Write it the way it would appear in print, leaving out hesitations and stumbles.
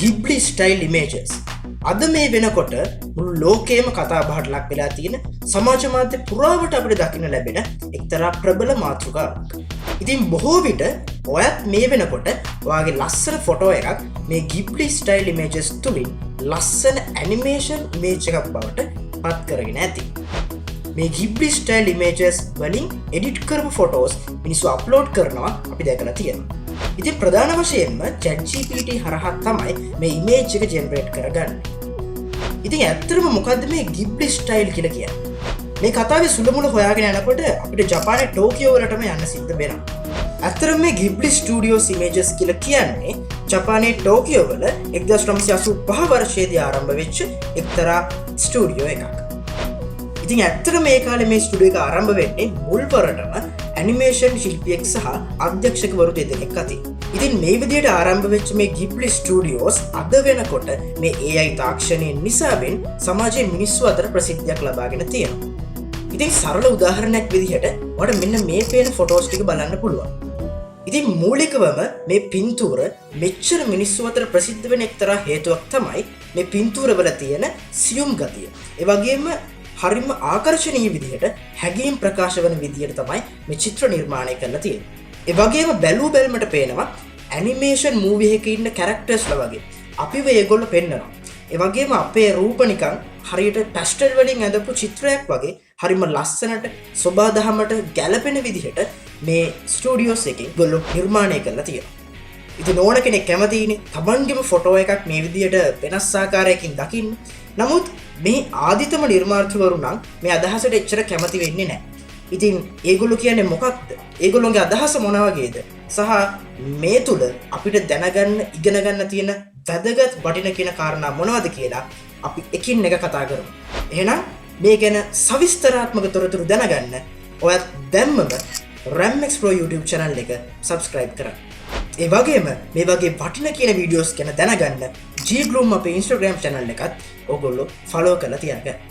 Ghibli style images. අද මේ වෙනකොට මුළු ලෝකයේම කතා බහට ලක් වෙලා තියෙන සමාජ මාධ්‍ය පුරාවට අපිට දකින්න ලැබෙන එක්තරා ප්‍රබල මාතෘකාවක්. ඉතින් බොහෝ විට ඔයත් මේ වෙනකොට ඔයාගේ ලස්සන ෆොටෝ එකක් මේ Ghibli style images තුලින් ලස්සන animation image එකක් බවට පත් කරගෙන ඇති. මේ Ghibli style images වලින් edit කරපු photos මිනිස්සු අප්ලෝඩ් කරනවා අපි දැකලා තියෙනවා. ඉතින් ප්‍රධාන වශයෙන්ම ChatGPT හරහා තමයි මේ image එක generate කරගන්නේ. ඉතින් ඇත්තටම මොකද්ද මේ Ghibli style කියලා කියන්නේ? මේ කතාවේ සුළුමුළු හොයාගෙන යනකොට අපිට ජපානයේ ටෝකියෝ වලටම යන්න සිද්ධ වෙනවා. ඇත්තටම මේ Ghibli Studios images කියලා කියන්නේ ජපානයේ ටෝකියෝ වල 1985 වර්ෂයේදී ආරම්භ වෙච්ච එක්තරා ස්ටුඩියෝ එකක්. ඉතින් ඇත්තටම මේ කාලේ මේ ස්ටුඩියෝ එක ආරම්භ වෙන්නේ මුල්වරටම ඇනිමේෂන් ශිල්පියෙක් සහ අධ්‍යක්ෂකවරු දෙදෙනෙක් අතින්. ඉතින් මේ විදිහට ආරම්භ වෙච්ච මේ Ghibli Studios අද වෙනකොට මේ AI තාක්ෂණය නිසාවෙන් සමාජයේ මිනිස්සු අතර ප්‍රසිද්ධියක් ලබාගෙන තියෙනවා. ඉතින් සරල උදාහරණයක් විදිහට ඔයාලට මෙන්න මේ පේන ෆොටෝස් ටික බලන්න පුළුවන්. ඉතින් මූලිකවම මේ පින්තූර මෙච්චර මිනිස්සු අතර ප්‍රසිද්ධ වෙන එක්තරා හේතුවක් තමයි මේ පින්තූරවල තියෙන සියුම් ගතිය. ඒ වගේම හරිම ආකර්ශනීය විදිහට හැඟීම් ප්‍රකාශ වන විදිහට තමයි මේ චිත්‍ර නිර්මාණය කරලා තියෙන්නේ. ඒ වගේම බැලූ බැලමට පේනවා ඇනිමේෂන් මූවි එකක ඉන්න කැරක්ටර්ස්ලා වගේ. අපිව ඒගොල්ලෝ පෙන්නනවා. ඒ වගේම අපේ රූප නිකන් හරියට පැස්ටල් වලින් ඇඳපු චිත්‍රයක් වගේ හරිම ලස්සනට සොබාදහමට ගැලපෙන විදිහට මේ ස්ටුඩියෝස් එකේ ඒගොල්ලෝ නිර්මාණය කරලා තියෙනවා. ඉතින් ඕන කෙනෙක් කැමතියිනේ තමන්ගේම ෆොටෝ එකක් මේ විදිහට වෙනස් ආකාරයකින් දකින්න. නමුත් මේ ආදිතම නිර්මාතෘවරු නම් මේ අදහසට එච්චර කැමති වෙන්නේ නැහැ. ඉතින් ඒගොල්ලෝ කියන්නේ මොකක්ද? ඒගොල්ලෝගේ අදහස මොන වගේද? සහ මේ තුල අපිට දැනගන්න ඉගෙන ගන්න තියෙන වැදගත් වටින කියන කාරණා මොනවද කියලා අපි එකින් එක කතා කරමු. එහෙනම් මේ ගැන සවිස්තරාත්මක තොරතුරු දැනගන්න ඔයත් දැම්මම RAM Explore YouTube channel එක subscribe කරන්න. ඒ වගේම මේ වගේ වටින කියන වීඩියෝස් ගැන දැනගන්න G Gloom අපේ Instagram channel එකත් ඔයගොල්ලෝ follow කරලා තියාගන්න.